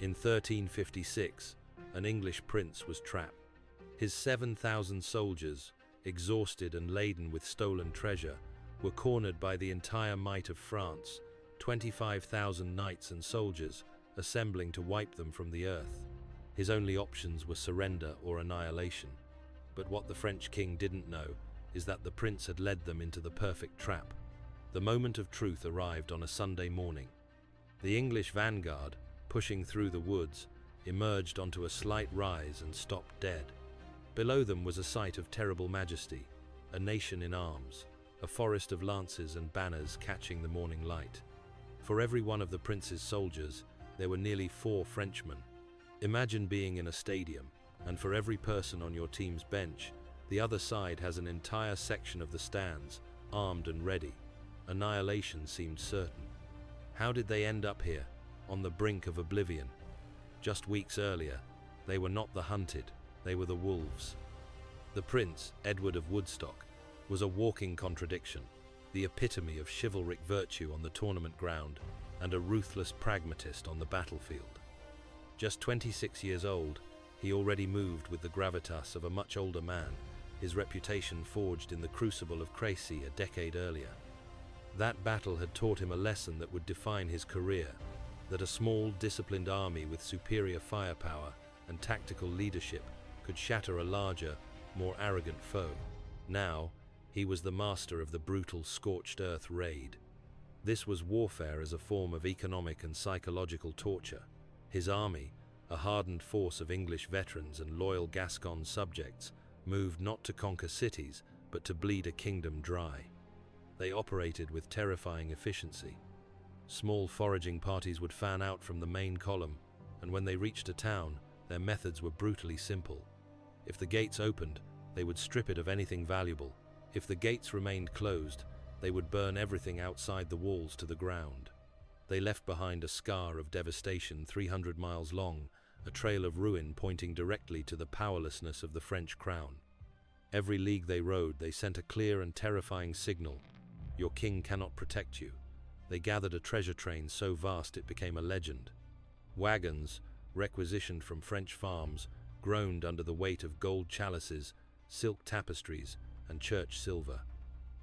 In 1356, an English prince was trapped. His 7,000 soldiers, exhausted and laden with stolen treasure, were cornered by the entire might of France, 25,000 knights and soldiers, assembling to wipe them from the earth. His only options were surrender or annihilation. But what the French king didn't know is that the prince had led them into the perfect trap. The moment of truth arrived on a Sunday morning. The English vanguard, pushing through the woods, emerged onto a slight rise and stopped dead. Below them was a sight of terrible majesty, a nation in arms, a forest of lances and banners catching the morning light. For every one of the prince's soldiers, there were nearly 4 Frenchmen. Imagine being in a stadium, and for every person on your team's bench, the other side has an entire section of the stands, armed and ready. Annihilation seemed certain. How did they end up here, on the brink of oblivion? Just weeks earlier, they were not the hunted, they were the wolves. The Prince, Edward of Woodstock, was a walking contradiction, the epitome of chivalric virtue on the tournament ground and a ruthless pragmatist on the battlefield. Just 26 years old, he already moved with the gravitas of a much older man, his reputation forged in the crucible of Crécy a decade earlier. That battle had taught him a lesson that would define his career, that a small, disciplined army with superior firepower and tactical leadership could shatter a larger, more arrogant foe. Now, he was the master of the brutal scorched earth raid. This was warfare as a form of economic and psychological torture. His army, a hardened force of English veterans and loyal Gascon subjects, moved not to conquer cities, but to bleed a kingdom dry. They operated with terrifying efficiency. Small foraging parties would fan out from the main column, and when they reached a town, their methods were brutally simple. If the gates opened, they would strip it of anything valuable. If the gates remained closed, they would burn everything outside the walls to the ground. They left behind a scar of devastation 300 miles long, a trail of ruin pointing directly to the powerlessness of the French crown. Every league they rode, they sent a clear and terrifying signal: your king cannot protect you. They gathered a treasure train so vast it became a legend. Wagons, requisitioned from French farms, groaned under the weight of gold chalices, silk tapestries, and church silver.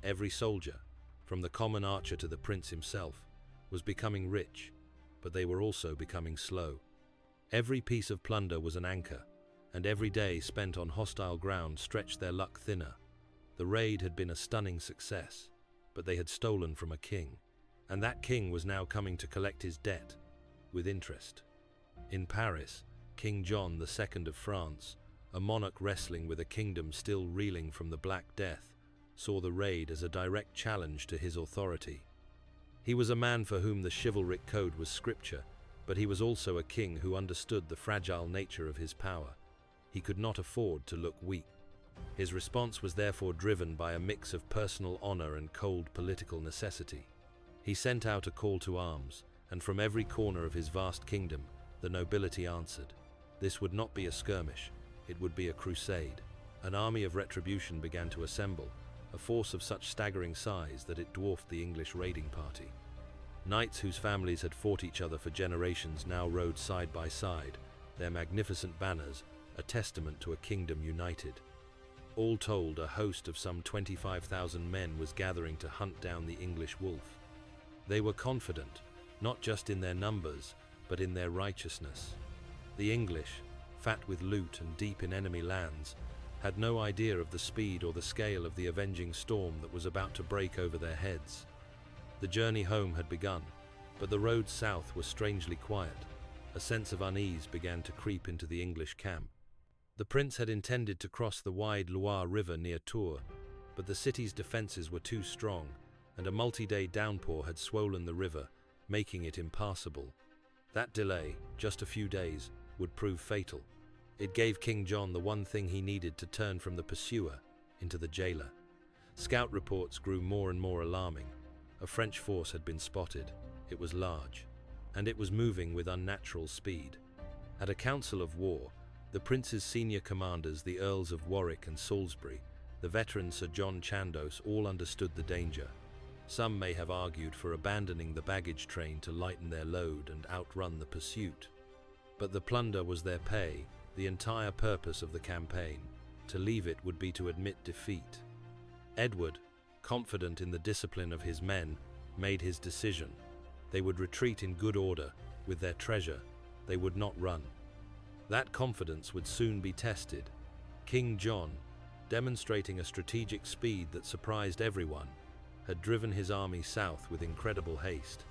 Every soldier, from the common archer to the prince himself, was becoming rich, but they were also becoming slow. Every piece of plunder was an anchor, and every day spent on hostile ground stretched their luck thinner. The raid had been a stunning success, but they had stolen from a king, and that king was now coming to collect his debt, with interest. In Paris, King John II of France, a monarch wrestling with a kingdom still reeling from the Black Death, saw the raid as a direct challenge to his authority. He was a man for whom the chivalric code was scripture, but he was also a king who understood the fragile nature of his power. He could not afford to look weak. His response was therefore driven by a mix of personal honor and cold political necessity. He sent out a call to arms, and from every corner of his vast kingdom, the nobility answered. This would not be a skirmish, it would be a crusade. An army of retribution began to assemble, a force of such staggering size that it dwarfed the English raiding party. Knights whose families had fought each other for generations now rode side by side, their magnificent banners a testament to a kingdom united. All told, a host of some 25,000 men was gathering to hunt down the English wolf. They were confident, not just in their numbers, but in their righteousness. The English, fat with loot and deep in enemy lands, had no idea of the speed or the scale of the avenging storm that was about to break over their heads. The journey home had begun, but the road south was strangely quiet. A sense of unease began to creep into the English camp. The prince had intended to cross the wide Loire River near Tours, but the city's defenses were too strong, and a multi-day downpour had swollen the river, making it impassable. That delay, just a few days, would prove fatal. It gave King John the one thing he needed to turn from the pursuer into the jailer. Scout reports grew more and more alarming. A French force had been spotted. It was large, and it was moving with unnatural speed. At a council of war, the prince's senior commanders, the Earls of Warwick and Salisbury, the veteran Sir John Chandos, all understood the danger. Some may have argued for abandoning the baggage train to lighten their load and outrun the pursuit. But the plunder was their pay, the entire purpose of the campaign. To leave it would be to admit defeat. Edward, confident in the discipline of his men, made his decision. They would retreat in good order, with their treasure. They would not run. That confidence would soon be tested. King John, demonstrating a strategic speed that surprised everyone, had driven his army south with incredible haste.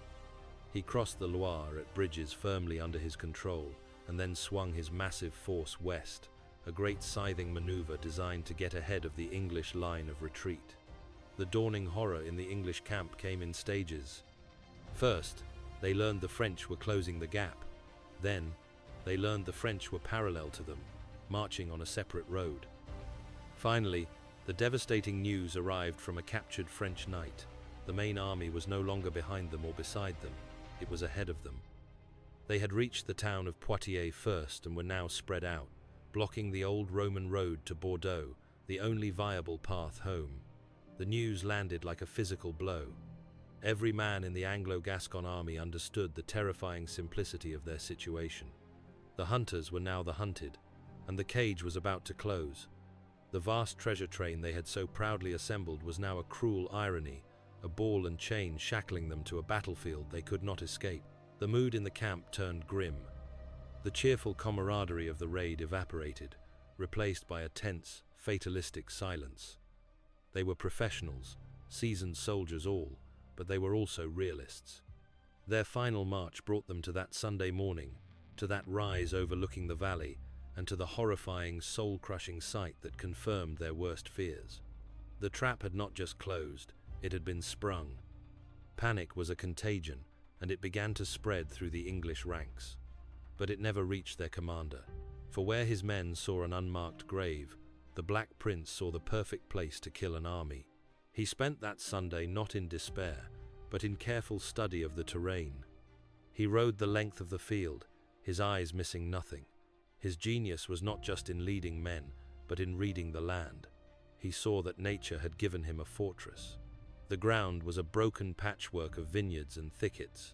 He crossed the Loire at bridges firmly under his control, and then swung his massive force west, a great scything maneuver designed to get ahead of the English line of retreat. The dawning horror in the English camp came in stages. First, they learned the French were closing the gap. Then, they learned the French were parallel to them, marching on a separate road. Finally, the devastating news arrived from a captured French knight. The main army was no longer behind them or beside them, it was ahead of them. They had reached the town of Poitiers first and were now spread out, blocking the old Roman road to Bordeaux, the only viable path home. The news landed like a physical blow. Every man in the Anglo-Gascon army understood the terrifying simplicity of their situation. The hunters were now the hunted, and the cage was about to close. The vast treasure train they had so proudly assembled was now a cruel irony, a ball and chain shackling them to a battlefield they could not escape. The mood in the camp turned grim. The cheerful camaraderie of the raid evaporated, replaced by a tense, fatalistic silence. They were professionals, seasoned soldiers all, but they were also realists. Their final march brought them to that Sunday morning, to that rise overlooking the valley, and to the horrifying, soul-crushing sight that confirmed their worst fears. The trap had not just closed, it had been sprung. Panic was a contagion, and it began to spread through the English ranks. But it never reached their commander, for where his men saw an unmarked grave, the Black Prince saw the perfect place to kill an army. He spent that Sunday not in despair, but in careful study of the terrain. He rode the length of the field, his eyes missing nothing. His genius was not just in leading men, but in reading the land. He saw that nature had given him a fortress. The ground was a broken patchwork of vineyards and thickets.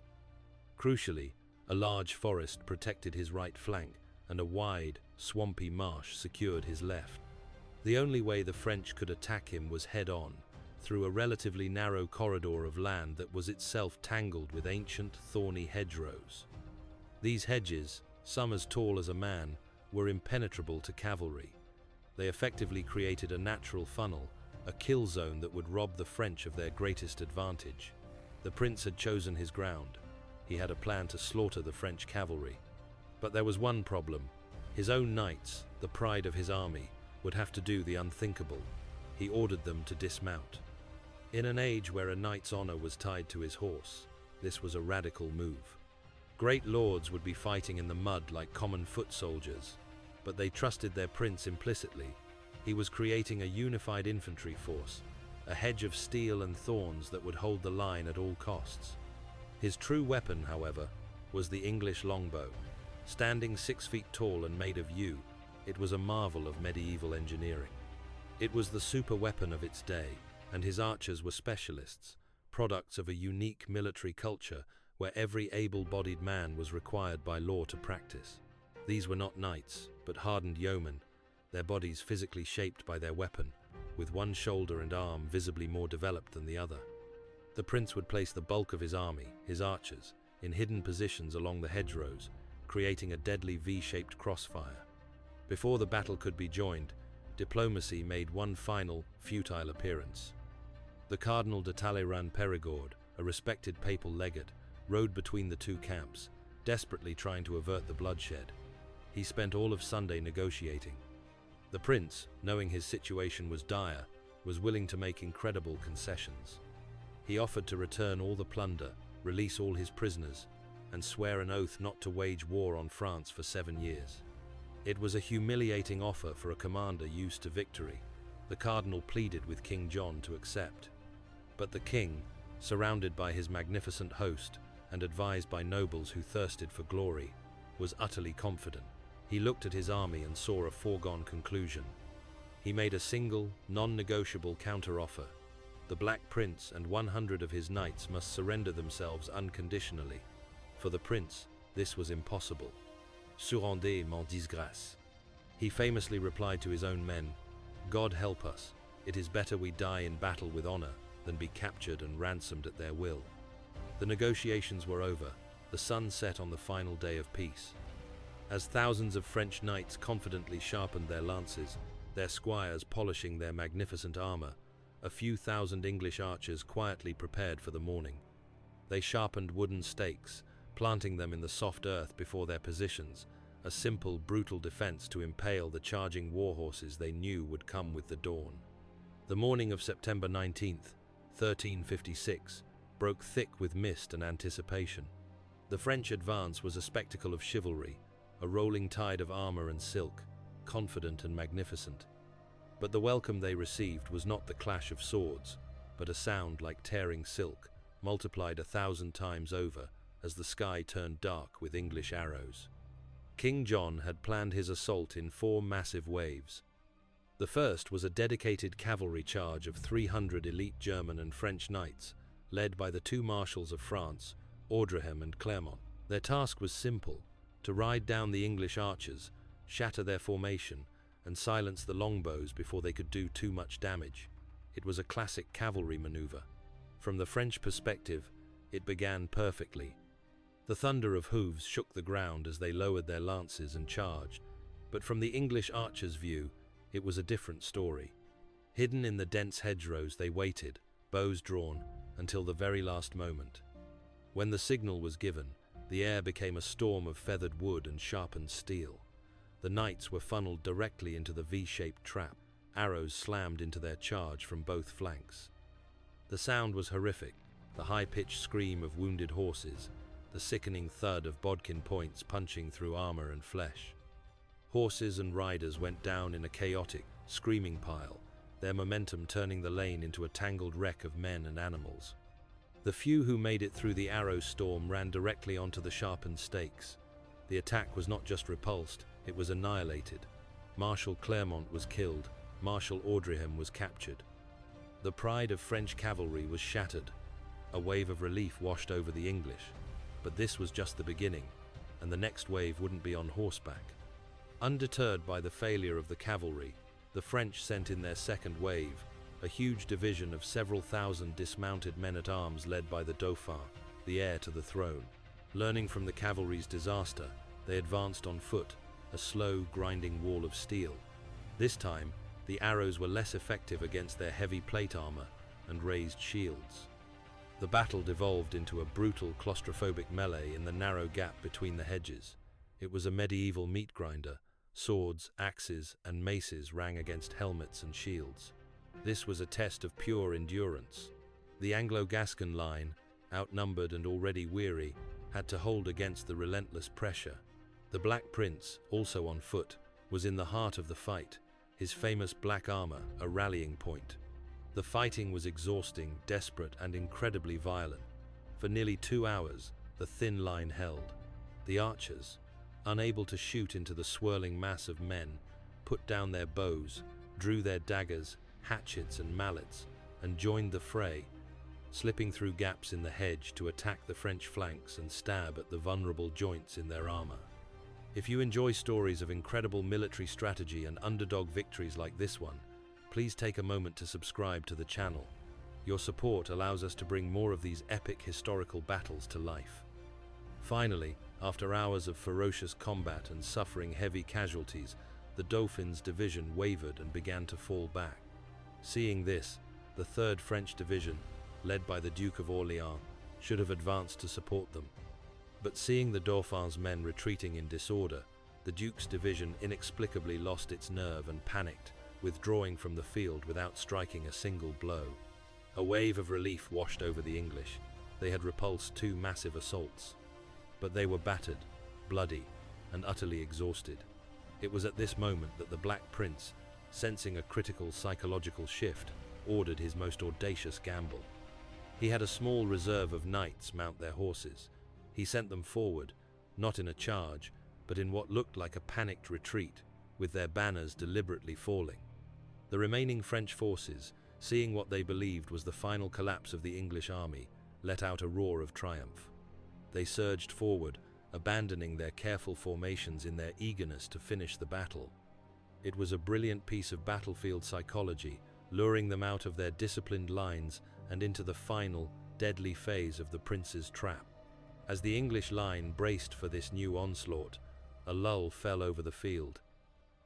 Crucially, a large forest protected his right flank, and a wide, swampy marsh secured his left. The only way the French could attack him was head-on, through a relatively narrow corridor of land that was itself tangled with ancient, thorny hedgerows. These hedges, some as tall as a man, were impenetrable to cavalry. They effectively created a natural funnel, a kill zone that would rob the French of their greatest advantage. The prince had chosen his ground. He had a plan to slaughter the French cavalry. But there was one problem. His own knights, the pride of his army, would have to do the unthinkable. He ordered them to dismount. In an age where a knight's honor was tied to his horse, this was a radical move. Great lords would be fighting in the mud like common foot soldiers, but they trusted their prince implicitly. He was creating a unified infantry force, a hedge of steel and thorns that would hold the line at all costs. His true weapon, however, was the English longbow. Standing 6 feet tall and made of yew, it was a marvel of medieval engineering. It was the super weapon of its day, and his archers were specialists, products of a unique military culture where every able-bodied man was required by law to practice. These were not knights, but hardened yeomen, their bodies physically shaped by their weapon, with one shoulder and arm visibly more developed than the other. The prince would place the bulk of his army, his archers, in hidden positions along the hedgerows, creating a deadly V-shaped crossfire. Before the battle could be joined, diplomacy made one final, futile appearance. The Cardinal de Talleyrand-Périgord, a respected papal legate, rode between the two camps, desperately trying to avert the bloodshed. He spent all of Sunday negotiating. The prince, knowing his situation was dire, was willing to make incredible concessions. He offered to return all the plunder, release all his prisoners, and swear an oath not to wage war on France for 7 years. It was a humiliating offer for a commander used to victory. The cardinal pleaded with King John to accept. But the king, surrounded by his magnificent host and advised by nobles who thirsted for glory, was utterly confident. He looked at his army and saw a foregone conclusion. He made a single, non-negotiable counter-offer. The Black Prince and 100 of his knights must surrender themselves unconditionally. For the prince, this was impossible. Surrendez mon disgrâce. He famously replied to his own men, God help us, it is better we die in battle with honor than be captured and ransomed at their will. The negotiations were over, the sun set on the final day of peace. As thousands of French knights confidently sharpened their lances, their squires polishing their magnificent armor, a few thousand English archers quietly prepared for the morning. They sharpened wooden stakes, planting them in the soft earth before their positions, a simple, brutal defense to impale the charging war horses they knew would come with the dawn. The morning of September 19th, 1356, broke thick with mist and anticipation. The French advance was a spectacle of chivalry, a rolling tide of armor and silk, confident and magnificent. But the welcome they received was not the clash of swords, but a sound like tearing silk, multiplied 1,000 times over as the sky turned dark with English arrows. King John had planned his assault in 4 massive waves. The first was a dedicated cavalry charge of 300 elite German and French knights, led by the 2 marshals of France, Audrehem and Clermont. Their task was simple: to ride down the English archers, shatter their formation, and silence the longbows before they could do too much damage. It was a classic cavalry maneuver. From the French perspective, it began perfectly. The thunder of hooves shook the ground as they lowered their lances and charged, but from the English archers' view, it was a different story. Hidden in the dense hedgerows, they waited, bows drawn, until the very last moment. When the signal was given, the air became a storm of feathered wood and sharpened steel. The knights were funneled directly into the V-shaped trap, arrows slammed into their charge from both flanks. The sound was horrific, the high-pitched scream of wounded horses, the sickening thud of bodkin points punching through armor and flesh. Horses and riders went down in a chaotic, screaming pile, their momentum turning the lane into a tangled wreck of men and animals. The few who made it through the arrow storm ran directly onto the sharpened stakes. The attack was not just repulsed, it was annihilated. Marshal Clermont was killed, Marshal Audrehem was captured. The pride of French cavalry was shattered. A wave of relief washed over the English. But this was just the beginning, and the next wave wouldn't be on horseback. Undeterred by the failure of the cavalry, the French sent in their second wave, a huge division of several thousand dismounted men-at-arms led by the Dauphin, the heir to the throne. Learning from the cavalry's disaster, they advanced on foot, a slow, grinding wall of steel. This time, the arrows were less effective against their heavy plate armor and raised shields. The battle devolved into a brutal, claustrophobic melee in the narrow gap between the hedges. It was a medieval meat grinder. Swords, axes, and maces rang against helmets and shields. This was a test of pure endurance. The Anglo-Gascon line, outnumbered and already weary, had to hold against the relentless pressure. The Black Prince, also on foot, was in the heart of the fight, his famous black armor a rallying point. The fighting was exhausting, desperate, and incredibly violent. For nearly 2 hours, the thin line held. The archers, unable to shoot into the swirling mass of men, put down their bows, drew their daggers, hatchets, and mallets, and joined the fray, slipping through gaps in the hedge to attack the French flanks and stab at the vulnerable joints in their armor. If you enjoy stories of incredible military strategy and underdog victories like this one, please take a moment to subscribe to the channel. Your support allows us to bring more of these epic historical battles to life. Finally, after hours of ferocious combat and suffering heavy casualties, the Dauphin's division wavered and began to fall back. Seeing this, the 3rd French Division, led by the Duke of Orléans, should have advanced to support them. But seeing the Dauphin's men retreating in disorder, the Duke's division inexplicably lost its nerve and panicked, withdrawing from the field without striking a single blow. A wave of relief washed over the English. They had repulsed 2 massive assaults. But they were battered, bloody, and utterly exhausted. It was at this moment that the Black Prince, sensing a critical psychological shift, ordered his most audacious gamble. He had a small reserve of knights mount their horses. He sent them forward, not in a charge, but in what looked like a panicked retreat, with their banners deliberately falling. The remaining French forces, seeing what they believed was the final collapse of the English army, let out a roar of triumph. They surged forward, abandoning their careful formations in their eagerness to finish the battle. It was a brilliant piece of battlefield psychology, luring them out of their disciplined lines and into the final, deadly phase of the prince's trap. As the English line braced for this new onslaught, a lull fell over the field.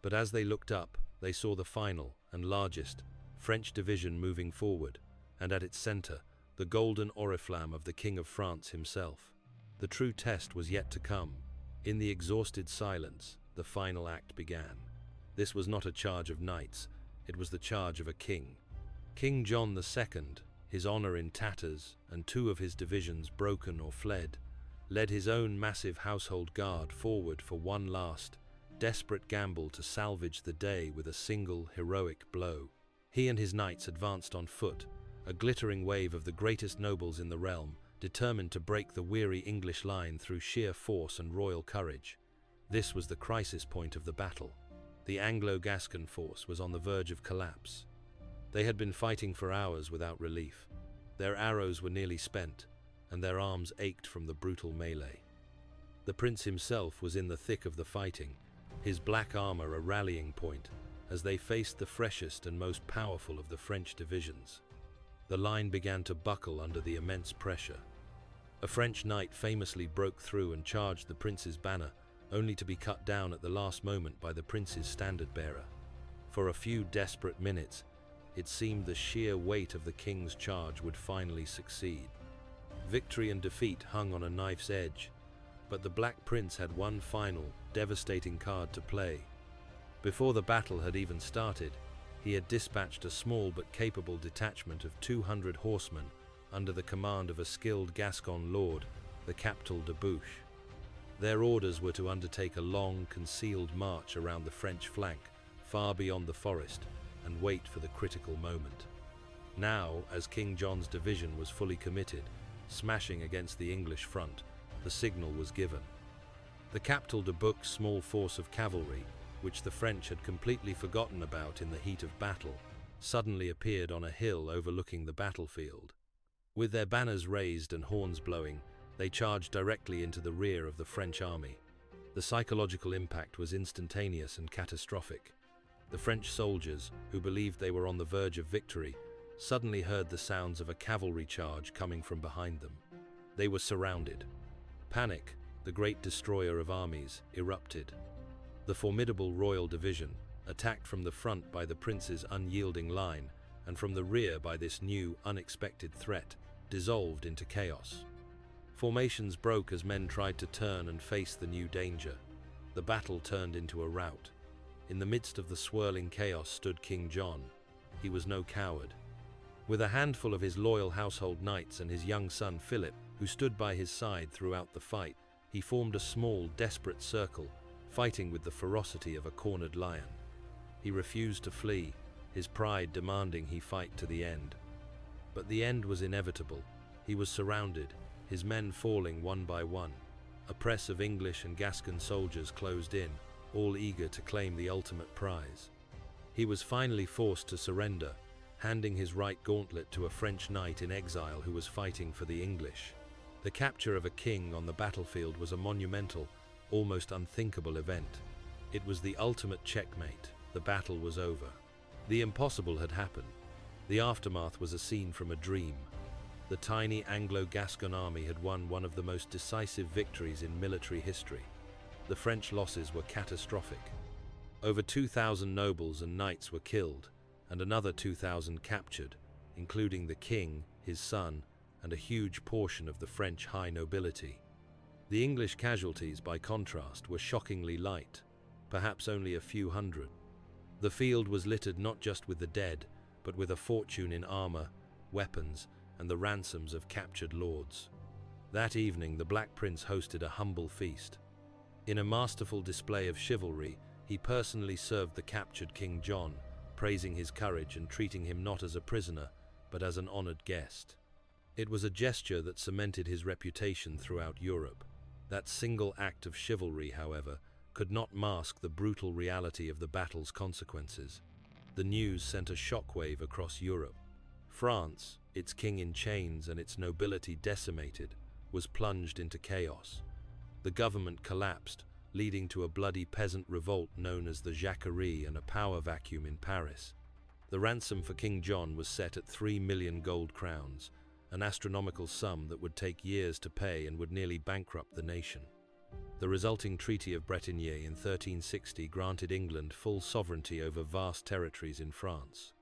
But as they looked up, they saw the final and largest French division moving forward, and at its center, the golden oriflamme of the King of France himself. The true test was yet to come. In the exhausted silence, the final act began. This was not a charge of knights, it was the charge of a king. King John II, his honor in tatters and 2 of his divisions broken or fled, led his own massive household guard forward for one last, desperate gamble to salvage the day with a single heroic blow. He and his knights advanced on foot, a glittering wave of the greatest nobles in the realm, determined to break the weary English line through sheer force and royal courage. This was the crisis point of the battle. The Anglo-Gascon force was on the verge of collapse. They had been fighting for hours without relief. Their arrows were nearly spent, and their arms ached from the brutal melee. The prince himself was in the thick of the fighting, his black armor a rallying point, as they faced the freshest and most powerful of the French divisions. The line began to buckle under the immense pressure. A French knight famously broke through and charged the prince's banner, only to be cut down at the last moment by the prince's standard-bearer. For a few desperate minutes, it seemed the sheer weight of the king's charge would finally succeed. Victory and defeat hung on a knife's edge, but the Black Prince had one final, devastating card to play. Before the battle had even started, he had dispatched a small but capable detachment of 200 horsemen under the command of a skilled Gascon lord, the Captal de Buch. Their orders were to undertake a long, concealed march around the French flank, far beyond the forest, and wait for the critical moment. Now, as King John's division was fully committed, smashing against the English front, the signal was given. The Captal de Buch's small force of cavalry, which the French had completely forgotten about in the heat of battle, suddenly appeared on a hill overlooking the battlefield. With their banners raised and horns blowing, they charged directly into the rear of the French army. The psychological impact was instantaneous and catastrophic. The French soldiers, who believed they were on the verge of victory, suddenly heard the sounds of a cavalry charge coming from behind them. They were surrounded. Panic, the great destroyer of armies, erupted. The formidable royal division, attacked from the front by the prince's unyielding line, and from the rear by this new, unexpected threat, dissolved into chaos. Formations broke as men tried to turn and face the new danger. The battle turned into a rout. In the midst of the swirling chaos stood King John. He was no coward. With a handful of his loyal household knights and his young son Philip, who stood by his side throughout the fight, he formed a small, desperate circle, fighting with the ferocity of a cornered lion. He refused to flee, his pride demanding he fight to the end. But the end was inevitable. He was surrounded, his men falling one by one. A press of English and Gascon soldiers closed in, all eager to claim the ultimate prize. He was finally forced to surrender, handing his right gauntlet to a French knight in exile who was fighting for the English. The capture of a king on the battlefield was a monumental, almost unthinkable event. It was the ultimate checkmate. The battle was over. The impossible had happened. The aftermath was a scene from a dream. The tiny Anglo-Gascon army had won one of the most decisive victories in military history. The French losses were catastrophic. Over 2,000 nobles and knights were killed, and another 2,000 captured, including the king, his son, and a huge portion of the French high nobility. The English casualties, by contrast, were shockingly light, perhaps only a few hundred. The field was littered not just with the dead, but with a fortune in armor, weapons, and the ransoms of captured lords. That evening, the Black Prince hosted a humble feast. In a masterful display of chivalry, he personally served the captured King John, praising his courage and treating him not as a prisoner, but as an honored guest. It was a gesture that cemented his reputation throughout Europe. That single act of chivalry, however, could not mask the brutal reality of the battle's consequences. The news sent a shockwave across Europe. France, its king in chains and its nobility decimated, was plunged into chaos. The government collapsed, leading to a bloody peasant revolt known as the Jacquerie and a power vacuum in Paris. The ransom for King John was set at 3 million gold crowns, an astronomical sum that would take years to pay and would nearly bankrupt the nation. The resulting Treaty of Bretigny in 1360 granted England full sovereignty over vast territories in France.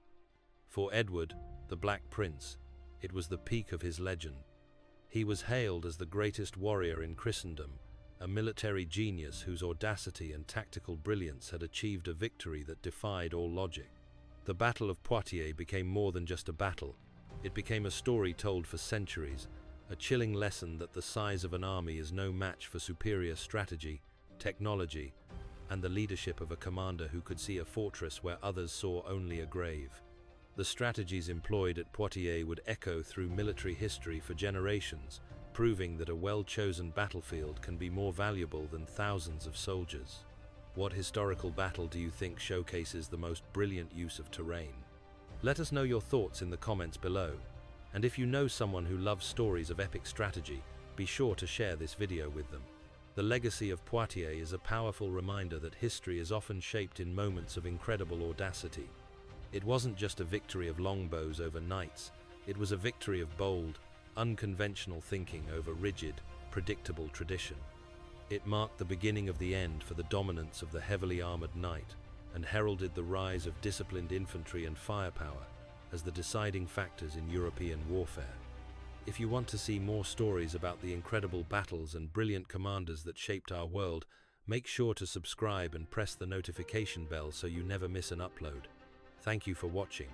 For Edward, the Black Prince, it was the peak of his legend. He was hailed as the greatest warrior in Christendom, a military genius whose audacity and tactical brilliance had achieved a victory that defied all logic. The Battle of Poitiers became more than just a battle. It became a story told for centuries, a chilling lesson that the size of an army is no match for superior strategy, technology, and the leadership of a commander who could see a fortress where others saw only a grave. The strategies employed at Poitiers would echo through military history for generations, proving that a well-chosen battlefield can be more valuable than thousands of soldiers. What historical battle do you think showcases the most brilliant use of terrain? Let us know your thoughts in the comments below. And if you know someone who loves stories of epic strategy, be sure to share this video with them. The legacy of Poitiers is a powerful reminder that history is often shaped in moments of incredible audacity. It wasn't just a victory of longbows over knights, it was a victory of bold, unconventional thinking over rigid, predictable tradition. It marked the beginning of the end for the dominance of the heavily armored knight, and heralded the rise of disciplined infantry and firepower as the deciding factors in European warfare. If you want to see more stories about the incredible battles and brilliant commanders that shaped our world, make sure to subscribe and press the notification bell so you never miss an upload. Thank you for watching.